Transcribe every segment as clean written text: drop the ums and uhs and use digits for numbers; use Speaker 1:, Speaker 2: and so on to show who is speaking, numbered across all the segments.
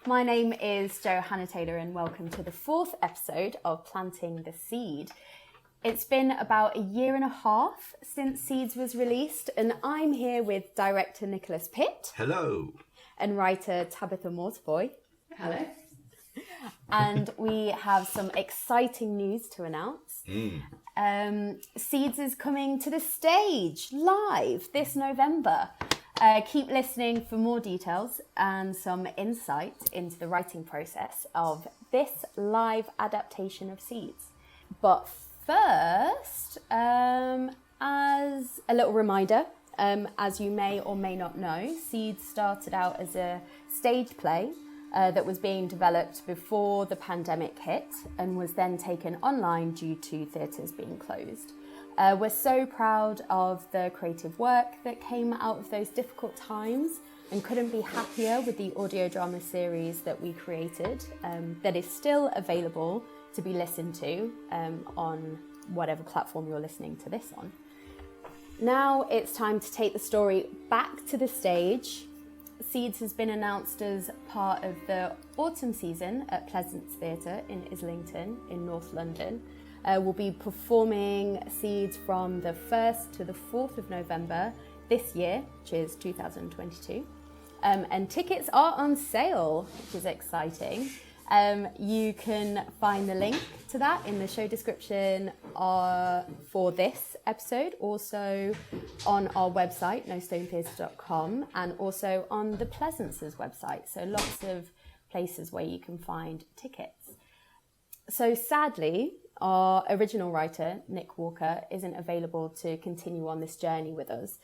Speaker 1: My name is Johanna Taylor and welcome to the 4th episode of Planting the Seed. It's been about a year and a half since Seeds was released, and I'm here with director Nicholas Pitt.
Speaker 2: Hello.
Speaker 1: And writer Tabitha Mortiboy.
Speaker 3: Hello.
Speaker 1: And we have some exciting news to announce. Seeds is coming to the stage live this November. Keep listening for more details and some insight into the writing process of this live adaptation of Seeds. But first, as a little reminder, as you may or may not know, Seeds started out as a stage play that was being developed before the pandemic hit and was then taken online due to theatres being closed. We're so proud of the creative work that came out of those difficult times and couldn't be happier with the audio drama series that we created that is still available to be listened to on whatever platform you're listening to this on. Now it's time to take the story back to the stage. Seeds has been announced as part of the autumn season at Pleasance Theatre in Islington in North London. We'll be performing Seeds from the 1st to the 4th of November this year, which is 2022. And tickets are on sale, which is exciting. You can find the link to that in the show description for this episode, also on our website, nostonetheatre.com, and also on the Pleasance's website. So lots of places where you can find tickets. So sadly, our original writer, Nick Walker, isn't available to continue on this journey with us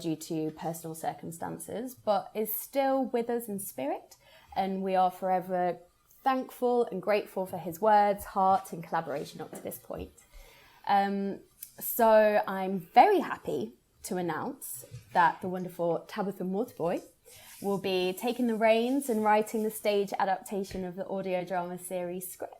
Speaker 1: due to personal circumstances, but is still with us in spirit, and we are forever thankful and grateful for his words, heart and collaboration up to this point. So I'm very happy to announce that the wonderful Tabitha Mortiboy will be taking the reins and writing the stage adaptation of the audio drama series script.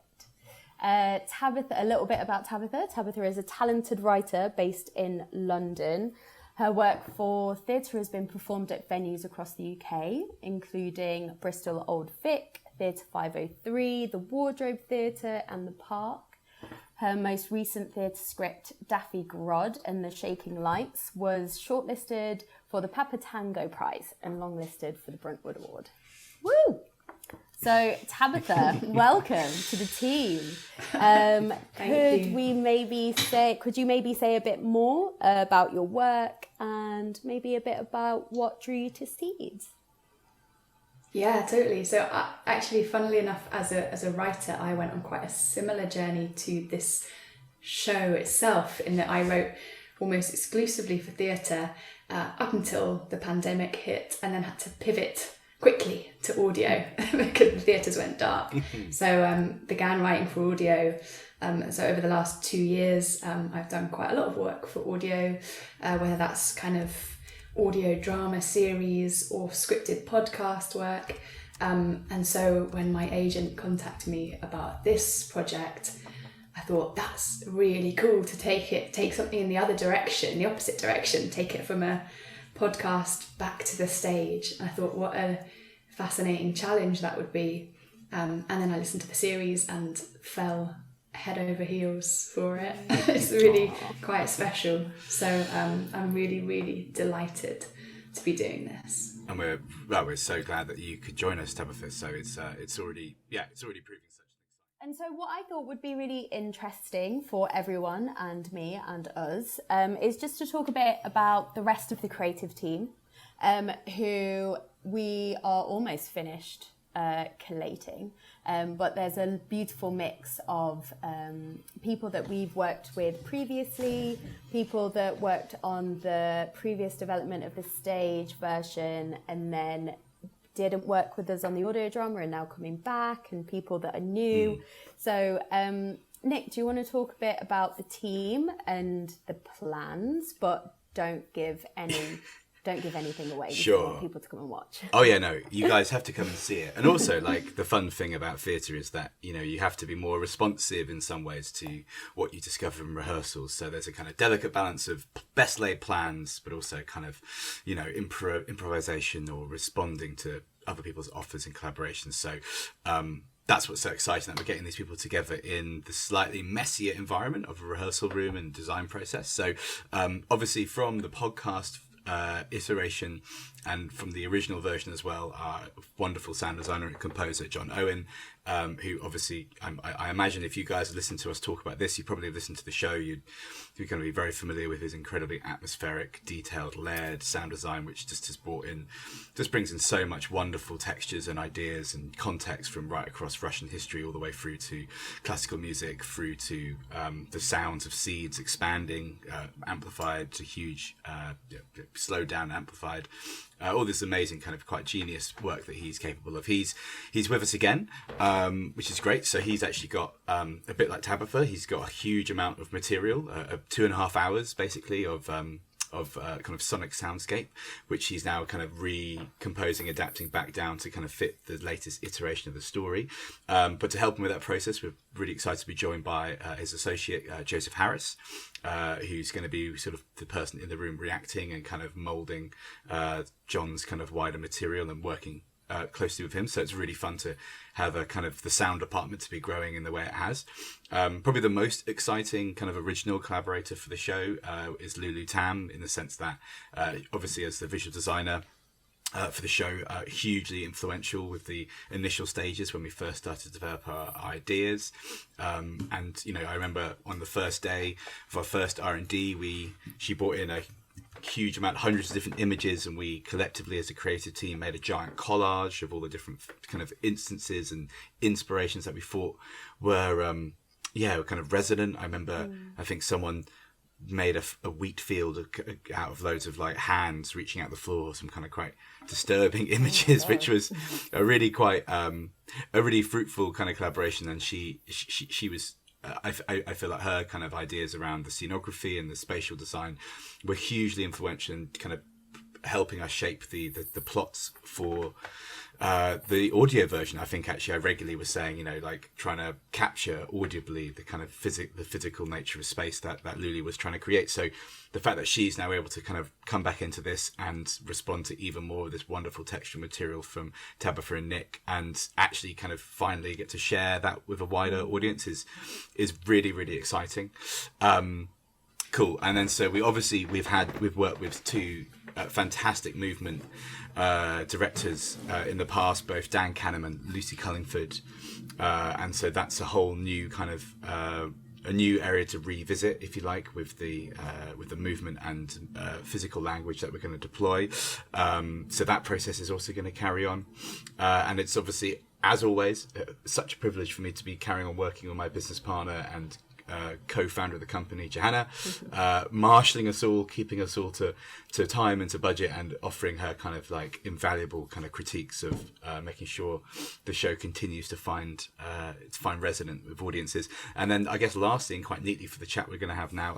Speaker 1: Tabitha, a little bit about Tabitha. Tabitha is a talented writer based in London. Her work for theatre has been performed at venues across the UK, including Bristol Old Vic, Theatre 503, the Wardrobe Theatre and the Park. Her most recent theatre script, Daffy Grod and the Shaking Lights, was shortlisted for the Papa Tango Prize and longlisted for the Brentwood Award. Woo! So, Tabitha, welcome to the team. Could you maybe say a bit more about your work and maybe a bit about what drew you to Seeds?
Speaker 3: Yeah, totally. So actually, funnily enough, as a writer, I went on quite a similar journey to this show itself, in that I wrote almost exclusively for theatre up until the pandemic hit, and then had to pivot quickly to audio because the theatres went dark. So began writing for audio. So over the last 2 years, I've done quite a lot of work for audio, whether that's kind of audio drama series or scripted podcast work. And so when my agent contacted me about this project, I thought that's really cool to take something in the other direction, the opposite direction, take it from a podcast back to the stage. I thought what a fascinating challenge that would be. And then I listened to the series and fell head over heels for it. It's really quite special. So I'm really, really delighted to be doing this.
Speaker 2: And we're so glad that you could join us, Tabitha. So it's already proving such things.
Speaker 1: And so what I thought would be really interesting for everyone and me and us is just to talk a bit about the rest of the creative team, who we are almost finished collating. But there's a beautiful mix of people that we've worked with previously, people that worked on the previous development of the stage version and then didn't work with us on the audio drama and now coming back, and people that are new. So Nick, do you want to talk a bit about the team and the plans, but don't give anything away.
Speaker 2: Sure.
Speaker 1: You want people to come and watch.
Speaker 2: Oh yeah, no, you guys have to come and see it. And also, like, the fun thing about theatre is that, you know, you have to be more responsive in some ways to what you discover in rehearsals. So there's a kind of delicate balance of best laid plans, but also kind of, you know, improvisation or responding to other people's offers and collaborations. So that's what's so exciting, that we're getting these people together in the slightly messier environment of a rehearsal room and design process. So obviously from the podcast iteration and from the original version as well, our wonderful sound designer and composer John Owen, who obviously I imagine if you guys listen to us talk about this, you probably have listened to the show, you're going to be very familiar with his incredibly atmospheric, detailed, layered sound design, which just brings in so much wonderful textures and ideas and context from right across Russian history all the way through to classical music, through to the sounds of seeds expanding, amplified to huge, slowed down, amplified. All this amazing kind of quite genius work that he's capable of. He's with us again, which is great. So he's actually got a bit like Tabitha. He's got a huge amount of material, 2.5 hours basically of kind of sonic soundscape, which he's now kind of recomposing, adapting back down to kind of fit the latest iteration of the story. But to help him with that process, we're really excited to be joined by his associate, Joseph Harris, who's going to be sort of the person in the room reacting and kind of moulding John's kind of wider material and working closely with him. So it's really fun to have a kind of the sound department to be growing in the way it has. Probably the most exciting kind of original collaborator for the show is Lulu Tam, in the sense that obviously as the visual designer for the show, hugely influential with the initial stages when we first started to develop our ideas. And, you know, I remember on the first day of our first R&D, she brought in a huge amount, hundreds of different images, and we collectively as a creative team made a giant collage of all the different kind of instances and inspirations that we thought were kind of resonant. I remember I think someone made a wheat field out of loads of like hands reaching out the floor, some kind of quite disturbing images, which was a really fruitful kind of collaboration. And she was I feel like her kind of ideas around the scenography and the spatial design were hugely influential in kind of helping us shape the plots for the audio version. I think actually I regularly was saying, you know, like trying to capture audibly the kind of the physical nature of space that Lulu was trying to create. So the fact that she's now able to kind of come back into this and respond to even more of this wonderful textual material from Tabitha and Nick, and actually kind of finally get to share that with a wider audience is really, really exciting. Cool. And then so we've worked with two fantastic movement directors in the past, both Dan Canham and Lucy Cullingford, and so that's a whole new kind of a new area to revisit, if you like, with the movement and physical language that we're going to deploy. So that process is also going to carry on, and it's obviously, as always, such a privilege for me to be carrying on working with my business partner and co-founder of the company, Johanna, marshalling us all, keeping us all to time and to budget, and offering her kind of like invaluable kind of critiques of making sure the show continues to find resonance with audiences. And then I guess lastly, and quite neatly for the chat we're going to have now,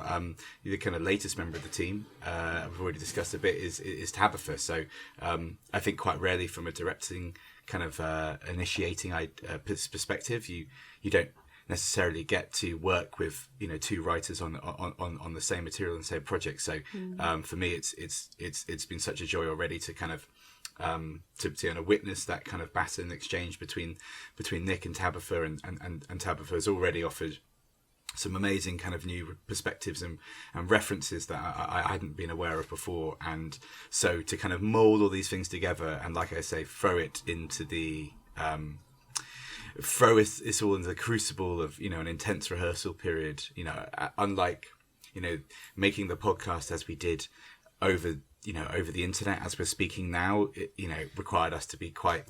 Speaker 2: the kind of latest member of the team, we've already discussed a bit, is Tabitha. So I think quite rarely from a directing kind of initiating perspective, you don't necessarily get to work with, you know, two writers on the same material and same project. So for me, it's been such a joy already to kind of to kind of witness that kind of baton exchange between Nick and Tabitha, and Tabitha has already offered some amazing kind of new perspectives and references that I hadn't been aware of before. And so to kind of mold all these things together and, like I say, throw it all into the crucible of, you know, an intense rehearsal period, you know, unlike, you know, making the podcast as we did over the internet as we're speaking now, it, you know, required us to be quite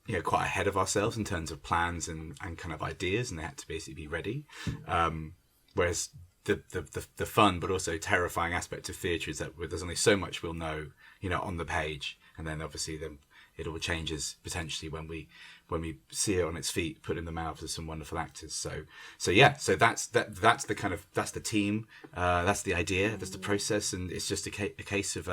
Speaker 2: ahead of ourselves in terms of plans and kind of ideas, and they had to basically be ready. Whereas the fun but also terrifying aspect of theatre is that there's only so much we'll know, you know, on the page, and then obviously it all changes potentially when we when we see it on its feet, put in the mouths of some wonderful actors. So that's the team, that's the idea, that's the process, and it's just a case of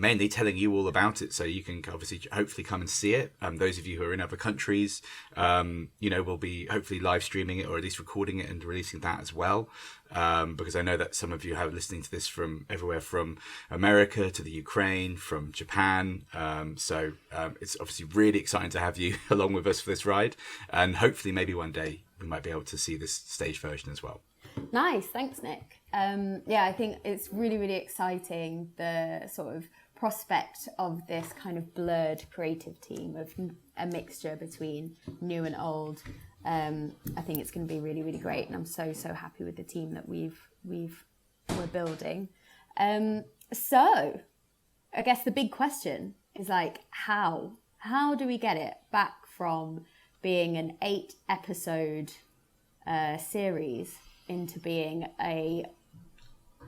Speaker 2: mainly telling you all about it, so you can obviously hopefully come and see it. Those of you who are in other countries, we'll be hopefully live streaming it, or at least recording it and releasing that as well. Because I know that some of you are listening to this from everywhere, from America to the Ukraine, from Japan. So it's obviously really exciting to have you along with us for this ride. And hopefully maybe one day we might be able to see this stage version as well.
Speaker 1: Nice. Thanks, Nick. I think it's really, really exciting, the sort of prospect of this kind of blurred creative team of a mixture between new and old. I think it's going to be really, really great, and I'm so happy with the team that we're building. So I guess the big question is like, how do we get it back from being an 8-episode series into being a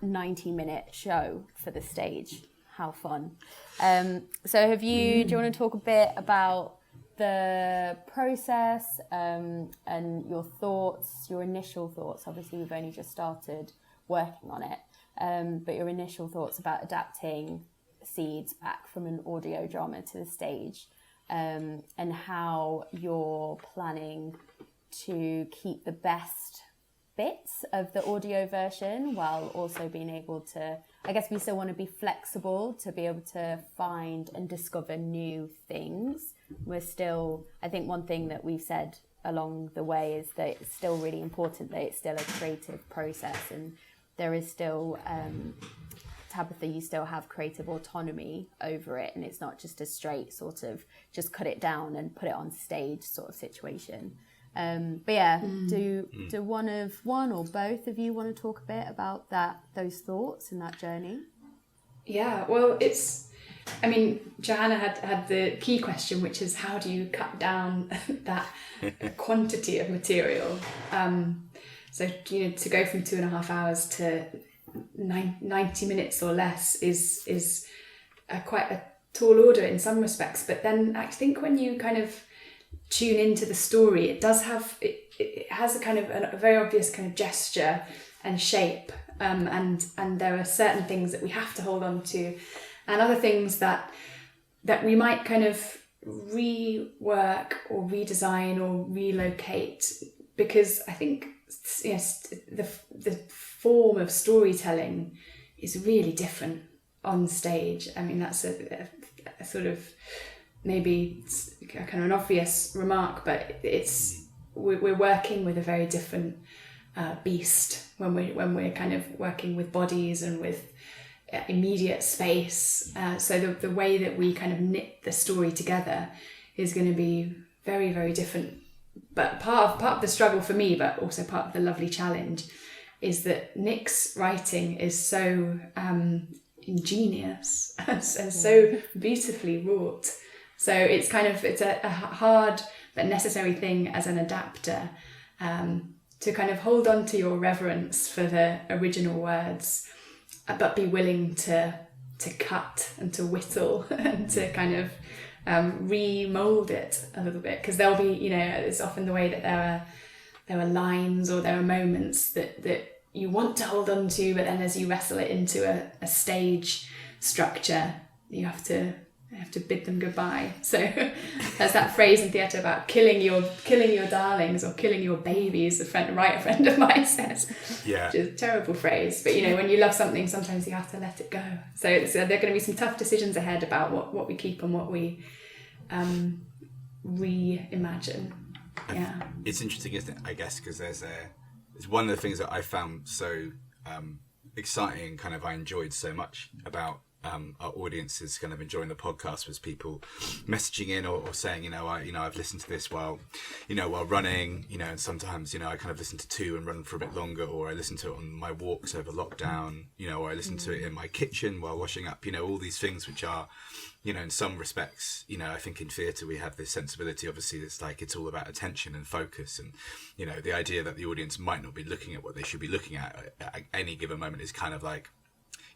Speaker 1: 90-minute show for the stage? How fun. So do you want to talk a bit about the process and your thoughts, your initial thoughts? Obviously we've only just started working on it, but your initial thoughts about adapting Seeds back from an audio drama to the stage, and how you're planning to keep the best bits of the audio version while also being able to, I guess we still want to be flexible to be able to find and discover new things. We're still, I think one thing that we've said along the way is that it's still really important that it's still a creative process, and there is still, Tabitha, you still have creative autonomy over it, and it's not just a straight sort of just cut it down and put it on stage sort of situation. Do one or both of you want to talk a bit about those thoughts and that journey?
Speaker 3: Yeah, well, Johanna had the key question, which is how do you cut down that quantity of material? So to go from 2.5 hours to 90 minutes or less is quite a tall order in some respects. But then I think when you kind of tune into the story, it has a kind of a very obvious kind of gesture and shape, and there are certain things that we have to hold on to, and other things that we might kind of rework or redesign or relocate, because I think the form of storytelling is really different on stage. I mean, that's a sort of maybe kind of an obvious remark, but we're working with a very different beast when we're kind of working with bodies and with immediate space. So the way that we kind of knit the story together is going to be very, very different. But part of the struggle for me, but also part of the lovely challenge, is that Nick's writing is so ingenious and so beautifully wrought. So it's a hard but necessary thing as an adapter, to kind of hold on to your reverence for the original words, but be willing to cut and to whittle and to kind of remold it a little bit, because there'll be, it's often the way that there are lines or there are moments that you want to hold on to, but then as you wrestle it into a stage structure, you have to bid them goodbye. So there's that phrase in theatre about killing your darlings or killing your babies. A friend of mine says,
Speaker 2: yeah,
Speaker 3: which is a terrible phrase. But when you love something, sometimes you have to let it go. So there are going to be some tough decisions ahead about what we keep and what we reimagine. Yeah,
Speaker 2: it's interesting, isn't it? I guess because it's one of the things that I found so exciting, kind of I enjoyed so much about our audiences kind of enjoying the podcast, was people messaging in or saying, I've listened to this while running, and sometimes, I kind of listen to 2 and run for a bit longer, or I listen to it on my walks over lockdown, or I listen to it in my kitchen while washing up, all these things which are, in some respects, I think in theatre we have this sensibility, obviously, it's all about attention and focus, and, the idea that the audience might not be looking at what they should be looking at any given moment is kind of like,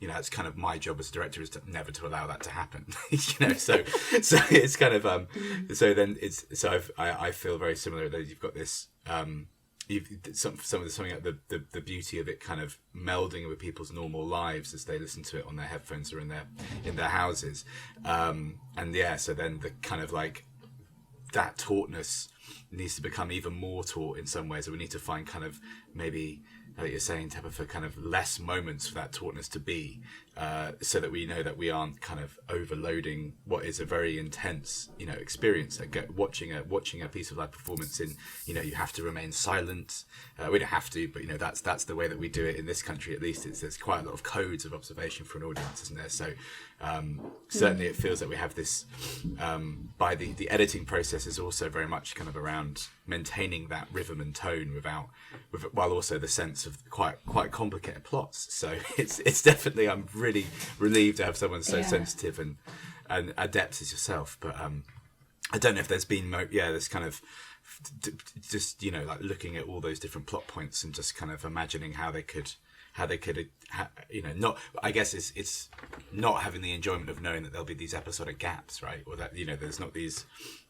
Speaker 2: it's kind of my job as a director is to never to allow that to happen. So it's kind of I feel very similar that you've got this something like the beauty of it kind of melding with people's normal lives as they listen to it on their headphones or in their houses, so then the kind of like that tautness needs to become even more taut in some ways. So we need to find kind of maybe, like you're saying, Tabitha, kind of less moments for that tautness to be, so that we know that we aren't kind of overloading what is a very intense, experience. Watching a piece of live performance in, you have to remain silent. We don't have to, but that's the way that we do it in this country. At least there's quite a lot of codes of observation for an audience, isn't there? So certainly it feels that we have this. By the editing process is also very much kind of around maintaining that rhythm and tone while also the sense of quite complicated plots. So it's definitely, I'm really relieved to have someone so sensitive and adept as yourself. But I don't know if there's been this kind of just like looking at all those different plot points and just kind of imagining how they could not, I guess it's not having the enjoyment of knowing that there'll be these episodic gaps, right? Or that there's not these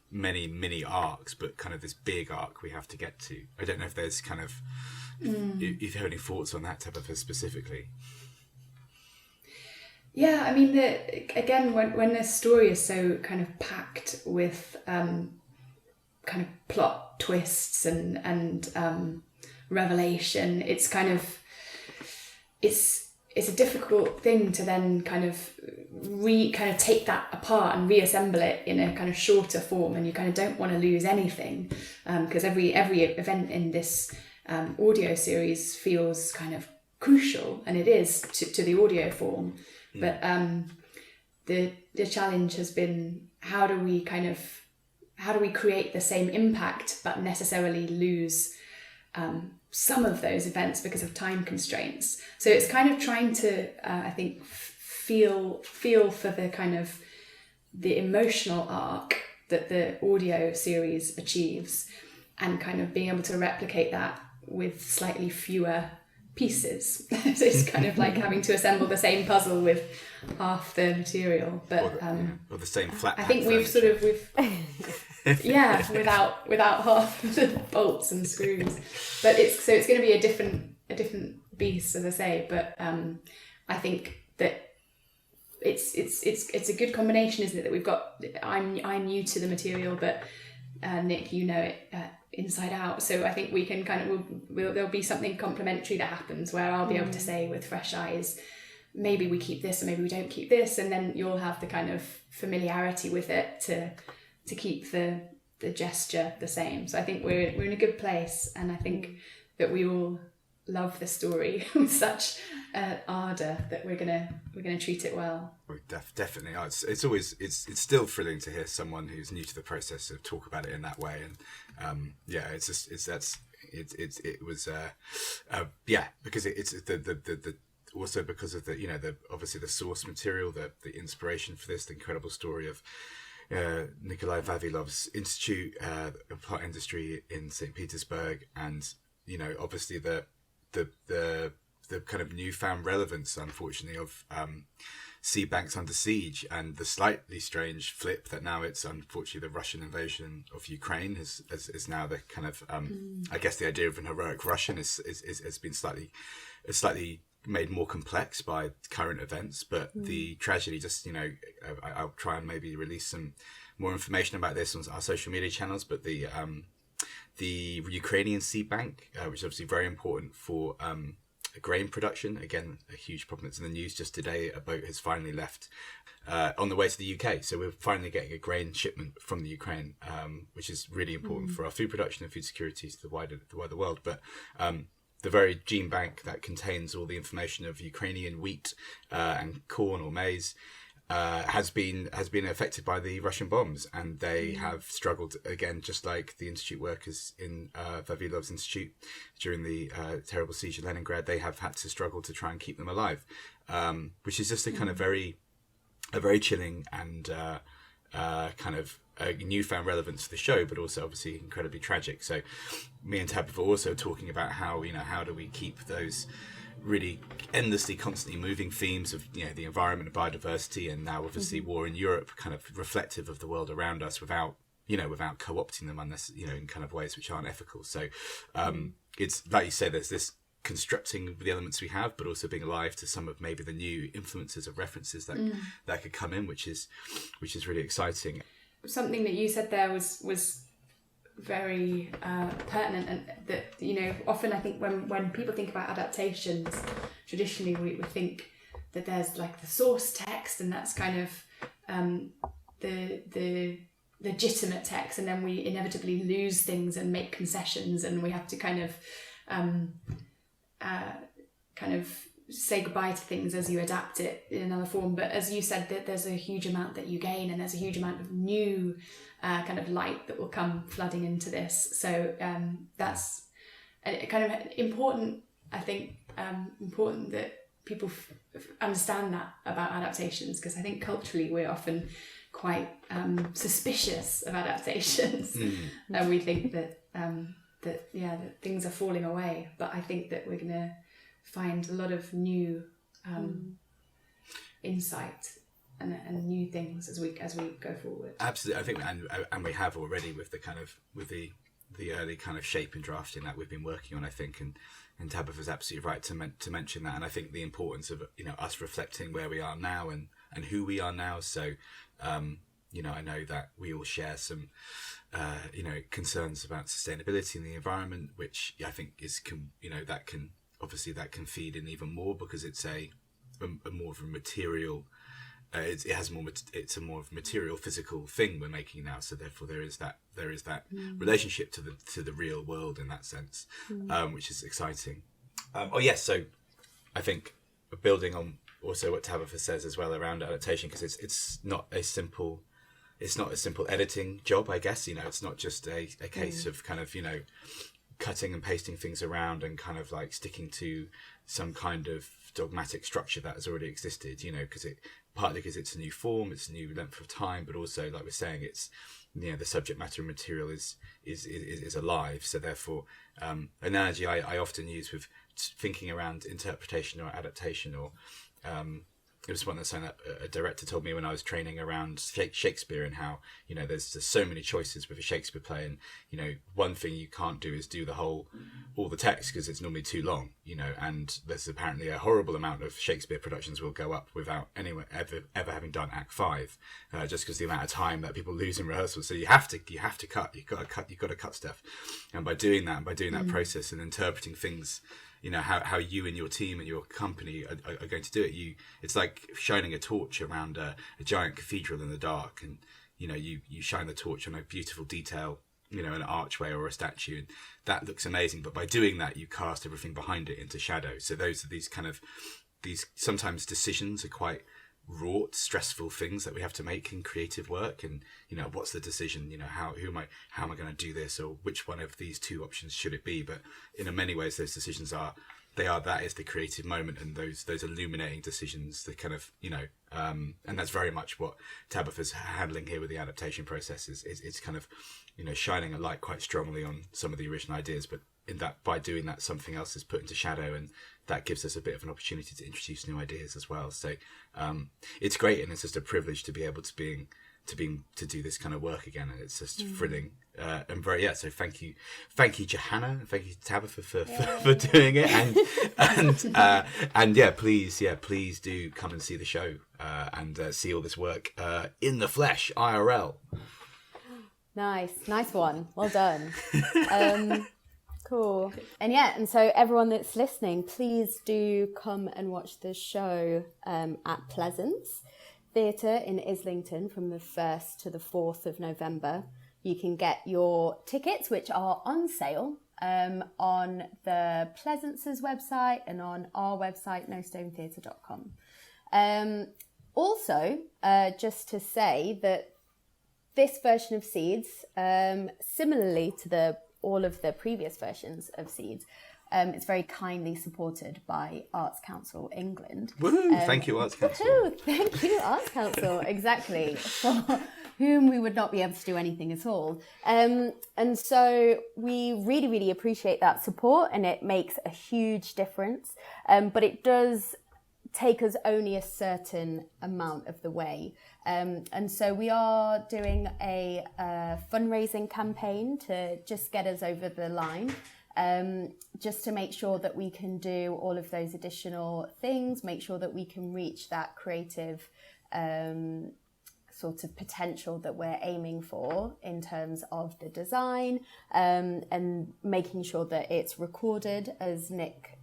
Speaker 2: many mini arcs, but kind of this big arc we have to get to. I don't know if there's kind of if you have any thoughts on that Tabitha specifically.
Speaker 3: Yeah, I mean, again, when the story is so kind of packed with kind of plot twists and revelation, it's kind of it's a difficult thing to then kind of take that apart and reassemble it in a kind of shorter form, and you kind of don't want to lose anything, because every event in this audio series feels kind of crucial, and it is to the audio form. But the challenge has been how do we create the same impact but necessarily lose some of those events because of time constraints. So it's kind of trying to I think feel for the kind of the emotional arc that the audio series achieves, and kind of being able to replicate that with slightly fewer pieces. So it's kind of like having to assemble the same puzzle with half the material, but
Speaker 2: or the same flat.
Speaker 3: I think we've without half the bolts and screws. But it's going to be a different beast, as I say. But I think that it's a good combination, isn't it? That we've got. I'm new to the material, but Nick, you know it inside out. So I think we can kind of there'll be something complementary that happens where I'll be able to say with fresh eyes, maybe we keep this or maybe we don't keep this, and then you'll have the kind of familiarity with it to keep the gesture the same. So I think we're in a good place, and I think that we all love the story with such ardour that we're gonna treat it well.
Speaker 2: Definitely, it's always it's still thrilling to hear someone who's new to the process of talk about it in that way, and because it's the also because of the obviously the source material, the inspiration for this, the incredible story of Nikolai Vavilov's institute, the plot industry in St. Petersburg, and obviously the kind of newfound relevance, unfortunately, of sea banks under siege, and the slightly strange flip that now it's unfortunately the Russian invasion of Ukraine is now the kind of I guess the idea of an heroic Russian has been slightly made more complex by current events, but the tragedy just I'll try and maybe release some more information about this on our social media channels, but the Ukrainian seed bank, which is obviously very important for grain production, again a huge problem that's in the news just today. A boat has finally left on the way to the UK, so we're finally getting a grain shipment from the Ukraine, which is really important for our food production and food security to the wider world. But the very gene bank that contains all the information of Ukrainian wheat and corn or maize has been affected by the Russian bombs, and they have struggled again, just like the institute workers in Vavilov's institute during the terrible siege of Leningrad. They have had to struggle to try and keep them alive, which is just a kind of very chilling and kind of a newfound relevance to the show, but also obviously incredibly tragic. So me and Tabitha were also talking about how how do we keep those really endlessly, constantly moving themes of the environment and biodiversity, and now obviously war in Europe, kind of reflective of the world around us without co-opting them unless in kind of ways which aren't ethical. So it's like you say, there's this constructing the elements we have, but also being alive to some of maybe the new influences of references that could come in, which is really exciting.
Speaker 3: Something that you said there was very pertinent, and that often I think when people think about adaptations, traditionally we think that there's like the source text, and that's kind of the legitimate text, and then we inevitably lose things and make concessions, and we have to kind of say goodbye to things as you adapt it in another form. But as you said, that there's a huge amount that you gain, and there's a huge amount of new kind of light that will come flooding into this. So that's kind of important, I think, important that people understand that about adaptations, because I think culturally we're often quite suspicious of adaptations, and we think that that things are falling away. But I think that we're going to find a lot of new insight and new things as we go forward.
Speaker 2: Absolutely, I think, and we have already with the early kind of shape and drafting that we've been working on, I think, and Tabitha's absolutely right to mention that. And I think the importance of us reflecting where we are now and who we are now. So I know that we all share some concerns about sustainability in the environment, which I think that can feed in even more, because it's a more of a material. It's a more of a material, physical thing we're making now. So therefore, there is that relationship to the real world in that sense, which is exciting. So I think building on also what Tabitha says as well around adaptation, because it's not a simple editing job, I guess. It's not just a case of kind of cutting and pasting things around and kind of like sticking to some kind of dogmatic structure that has already existed, partly because it's a new form, it's a new length of time, but also, like we're saying, it's the subject matter and material is alive. So therefore, analogy I often use with thinking around interpretation or adaptation, or it was one that a director told me when I was training around Shakespeare, and how there's just so many choices with a Shakespeare play, and one thing you can't do is do all the text, because it's normally too long, and there's apparently a horrible amount of Shakespeare productions will go up without anyone ever having done Act 5, just because the amount of time that people lose in rehearsal. So you have to cut, you've got to cut stuff, and by doing that process and interpreting things, how you and your team and your company are going to do it. It's like shining a torch around a giant cathedral in the dark, and you shine the torch on a beautiful detail, an archway or a statue, and that looks amazing. But by doing that, you cast everything behind it into shadow. So those are these sometimes decisions are quite wrought, stressful things that we have to make in creative work. And what's the decision? How am I going to do this, or which one of these two options should it be? But in many ways, those decisions that is the creative moment, and those illuminating decisions, the kind of and that's very much what Tabitha's handling here with the adaptation process. It's kind of shining a light quite strongly on some of the original ideas, but in that, by doing that, something else is put into shadow, and that gives us a bit of an opportunity to introduce new ideas as well. So it's great, and it's just a privilege to be able to do this kind of work again, and it's just thrilling and very so thank you Johanna, thank you Tabitha for doing it, and please do come and see the show and see all this work in the flesh, IRL.
Speaker 1: Nice one, well done. Cool. And so everyone that's listening, please do come and watch the show at Pleasance Theatre in Islington from the 1st to the 4th of November. You can get your tickets, which are on sale, on the Pleasance's website and on our website, nostonetheatre.com. Also, just to say that this version of Seeds, similarly to all of the previous versions of Seeds, it's very kindly supported by Arts Council England.
Speaker 2: Woohoo! Thank you, Arts Council.
Speaker 1: Woohoo! Thank you, Arts Council, exactly, whom we would not be able to do anything at all. And so we really, really appreciate that support, and it makes a huge difference. But it does take us only a certain amount of the way. And so we are doing a fundraising campaign to just get us over the line. Just to make sure that we can do all of those additional things, make sure that we can reach that creative sort of potential that we're aiming for in terms of the design, and making sure that it's recorded, as Nick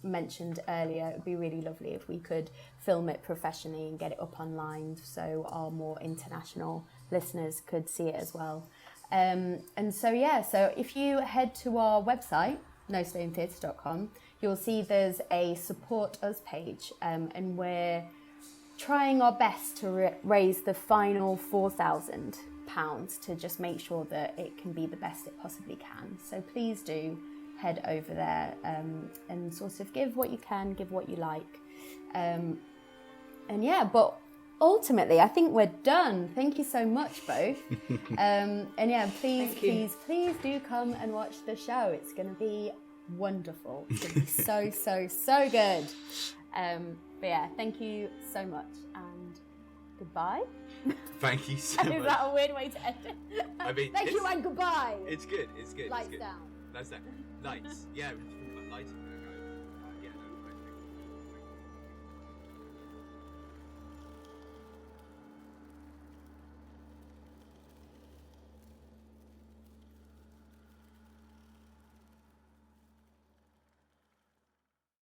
Speaker 1: mentioned earlier. It would be really lovely if we could film it professionally and get it up online so our more international listeners could see it as well. And so if you head to our website, nostonetheatre.com, you'll see there's a support us page, and we're trying our best to raise the final £4,000 to just make sure that it can be the best it possibly can. So please do head over there, and sort of give what you can, give what you like. But ultimately, I think we're done. Thank you so much, both. Please do come and watch the show. It's going to be wonderful. It's going to be so good. Thank you so much, and goodbye.
Speaker 2: Thank you so much.
Speaker 1: Is that a weird way to end it?
Speaker 2: I mean,
Speaker 1: thank you and goodbye.
Speaker 2: It's good.
Speaker 1: Lights down.
Speaker 2: Lights down. Lights. Yeah.